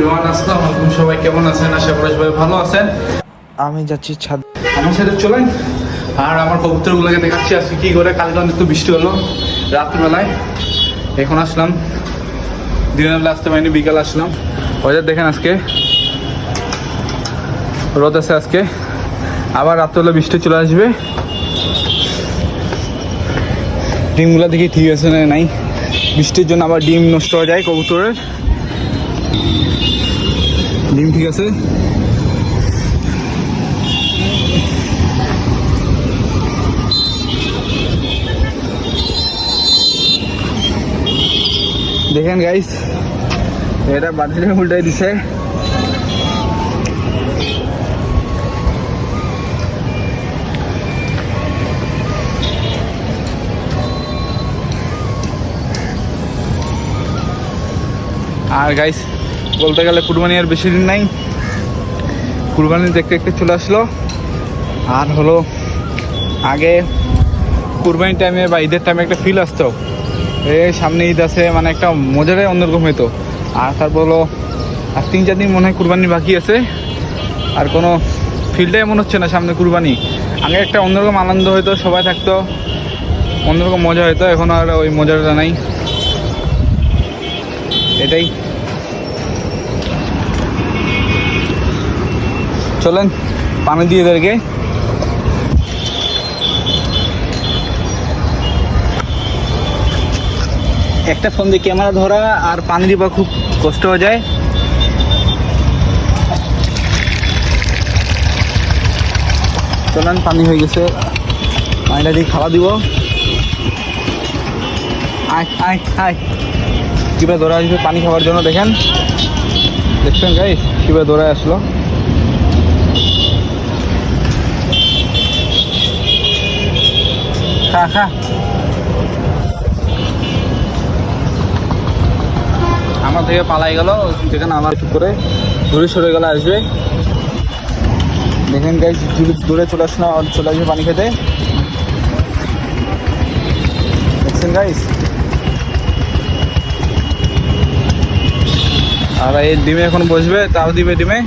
আসসালামু আলাইকুম, সবাই কেমন আছেন? আশা করি সবাই ভালো আছেন। আমি যাচ্ছি ছাদ। আমার সাথে চলেন আর আমার কবুতরগুলোকে দেখাচ্ছি আজকে কি করে। কালকে অনেক তো বৃষ্টি হলো রাত্রিবেলায়, এখন আসলাম। দিনের বেলা আসতে পারিনি, বিকাল আসলাম। ওয়েদার দেখেন, আজকে রোদ আছে আজকে, আবার রাত্রিবেলা বৃষ্টি চলে আসবে। ডিমগুলো দেখি ঠিক আছে না নাই, বৃষ্টির জন্য আবার ডিম নষ্ট হয়ে যায় কবুতরের। ডিম ঠিক আছে, দেখেন গাইস, এটা বাতিলে উল্টাই দিছে। আর গাইস বলতে গেলে কুরবানি আর বেশি দিন নাই, কুরবানি দেখতে দেখতে চলে আসলো। আর হলো আগে কুরবানির টাইমে বা ঈদের টাইমে একটা ফিল আসতো, এই সামনে ঈদ আছে, মানে একটা মজাটাই অন্যরকম হতো। আর তারপর হলো আর 3-4 দিন মনে হয় কুরবানি বাকি আছে, আর কোনো ফিলটাই মনে হচ্ছে না সামনে কুরবানি। আগে একটা অন্যরকম আনন্দ হতো, সবাই থাকতো, অন্যরকম মজা হতো। এখন আর ওই মজাটা নাই, এটাই। চলেন পানি দিয়ে এদেরকে। একটা ফোন দিয়ে ক্যামেরা ধরা আর পানি দিবা খুব কষ্ট হয়ে যায়। চলেন, পানি হয়ে গেছে, পানিটা দিয়ে খাওয়া দিব। আয় আয় আয়, কীভাবে ধরে আসবে পানি খাওয়ার জন্য। দেখেন, দেখছেন গাইস কীভাবে ধরে আসলো। খা খা, আমার থেকে পালাই গেল, যেখানে আমার একটু করে দূরে সরে গেলে আসবে। দেখেন গাইস, দূরে চলে আসলো, চলে আসবে পানি খেতে। দেখছেন গাইস, আর এই ডিমে এখন বসবে, তাও দিবে ডিমে।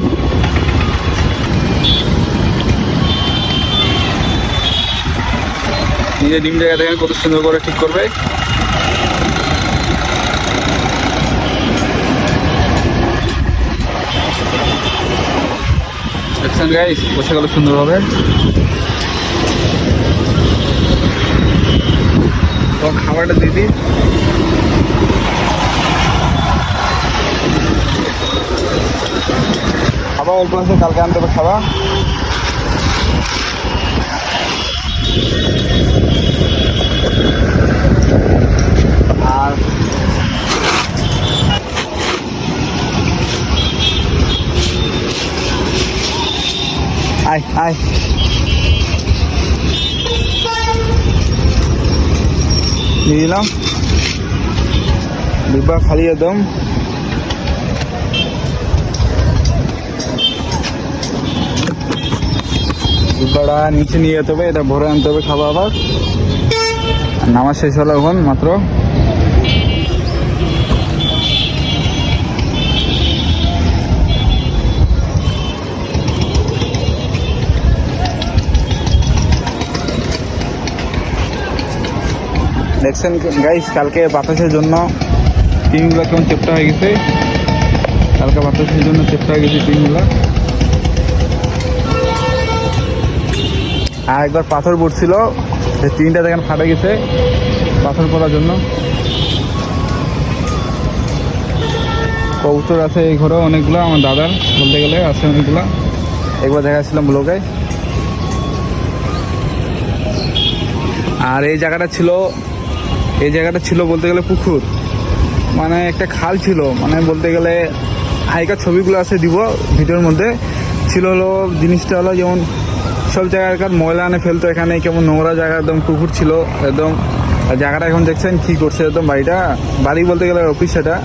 নিজে ডিম জায়গা দেখেন কত সুন্দর করে ঠিক করবে। দেখছেন গাইস, বসে গেল সুন্দরভাবে। তো খাবারটা দিয়ে দিই। খাবার অল্প আছে, কালকে আনতে হবে খাবার। আর আয় আয়, দিয়ে দিলাম ডিব্বা খালি একদম। ডিব্বাটা নিচে নিয়ে যেতে হবে, এটা ভরে আনতে হবে খাবার। আবার নামাজ শেষ হলো এখন মাত্র। দেখছেন গাইস, কালকে বাতাসের জন্য টিনগুলো কেমন চেপটা হয়ে গেছে। কালকে বাতাসের জন্য চেপটা হয়ে গেছে টিনগুলো। আর একবার পাথর পড়ছিল, সেই টিনটা দেখেন ফাটে গেছে পাথর পড়ার জন্য। কবুতর আছে এই ঘরে অনেকগুলো, আমার দাদার বলতে গেলে আছে অনেকগুলো, একবার দেখাচ্ছিলাম ব্লগে। আর এই জায়গাটা ছিল বলতে গেলে পুকুর, মানে একটা খাল ছিল, মানে বলতে গেলে আগেকার ছবিগুলো আছে দিব ভিডিওর মধ্যে। ছিল হলো জিনিসটা হলো যেমন সব জায়গাকার ময়লা আনে ফেলতো, এখানে কেমন নোংরা জায়গা, একদম পুকুর ছিল একদম। জায়গাটা এখন দেখছেন কি করছে, একদম বাড়ি বলতে গেলে অফিস, সেটা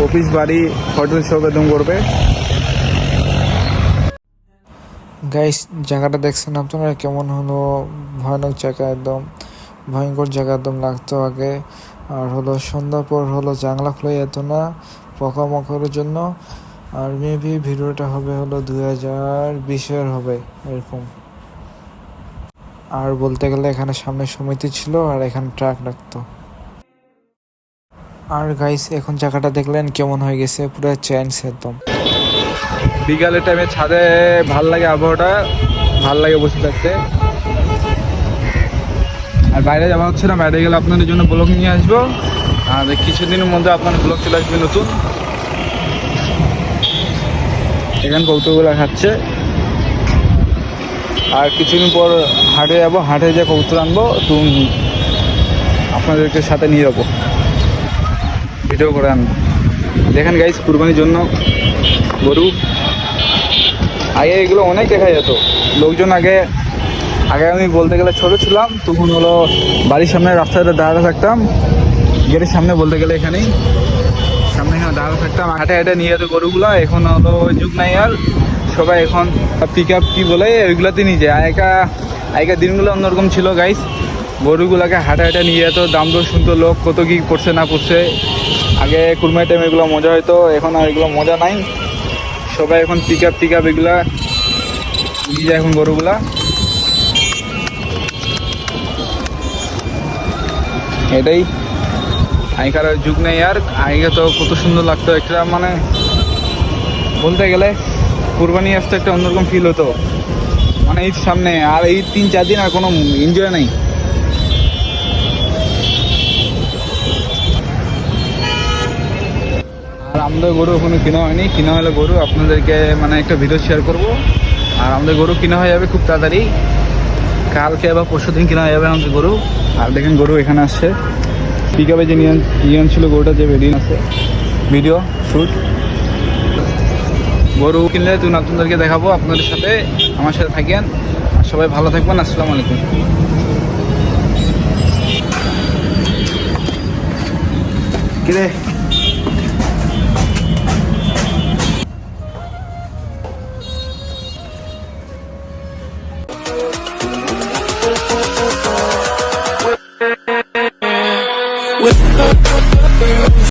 অফিস বাড়ি হোটেল সব একদম করবে। গাইস জায়গাটা দেখছেন আপনারা কেমন হলো, ভয়ানক জায়গা, একদম ভয়ঙ্কর জায়গা একদম লাগতো আগে। আর হলো সন্ধ্যার পর হলো জানলা খুলে যেত না, পোকামাকড়ের জন্য। আর মেবি ভিডিওটা হবে হলো 2020-এর হবে এরকম। আর বলতে গেলে এখানে সামনে সমিতি ছিল আর এখানে ট্রাক রাখতো। আর গাইস এখন জায়গাটা দেখলেন কেমন হয়ে গেছে, পুরো চেঞ্জ একদম। বিকালের টাইমে ছাদে ভাল লাগে, আবহাওয়াটা ভাল লাগে বসে থাকতে। আর বাইরে যাওয়া হচ্ছে না, বাইরে গেলে আপনাদের জন্য ব্লগ নিয়ে আসবো। আর কিছুদিনের মধ্যে আপনার ব্লগ চলে আসবে নতুন। এখানে কৌতুকগুলো খাচ্ছে। আর কিছুদিন পর হাটে যাবো, হাটে যে কবুতর আনবো তুমি আপনাদেরকে সাথে নিয়ে যাবো, ভিডিও করে আনবো। দেখেন গাইস কুরবানির জন্য গরু। আগে এগুলো অনেক দেখা যেত, লোকজন আগে আমি বলতে গেলে ছোট ছিলাম তখন হলো বাড়ির সামনে রাস্তাতে দাঁড়াতে থাকতাম, গেটের সামনে বলতে গেলে এখানে দাঁড়াতে থাকতাম, হাটে হাটে নিয়ে যেত গরুগুলো। এখন হলো ওই যুগ নাই আর, সবাই এখন পিক আপ কী বলে ওইগুলোতে নিয়ে যায়। আগেকার দিনগুলো অন্যরকম ছিল গাইস, গরুগুলোকে হাটে হাটে নিয়ে যেত, দাম দর শুনতো লোক কত কী করছে না করছে। আগে কুরবানি টাইমে এগুলো মজা হতো, এখন আর এগুলো মজা নাই। সবাই এখন পিক আপ এগুলা নিয়ে যায় এখন গরুগুলা। এটাই আগেকার যুগ নেই আর। আগে তো কত সুন্দর লাগতো, একটা মানে বলতে গেলে কুরবানি আসতে একটা অন্যরকম ফিল হতো। মানে ঈদ সামনে, আর এই 3-4 দিন আর কোনো এনজয় নেই। আর আমাদের গরু এখনো কেনা হয়নি, কেনা হলে গরু আপনাদেরকে মানে একটা ভিডিও শেয়ার করব। আর আমাদের গরু কেনা হয়ে যাবে খুব তাড়াতাড়ি, কালকে বা পরশু দিন কেনা হয়ে যাবে আমাদের গরু। আর দেখেন গরু এখানে আসছে, পিক আপে যে নিয়ে ছিল গরুটা যে বেরিয়ে আছে ভিডিও শ্যুট। গরু কিনলে তুই আপনাদেরকে দেখাবো, আপনাদের সাথে আমার সাথে থাকেন। আর সবাই ভালো থাকবেন, আসসালামু আলাইকুম। কিরে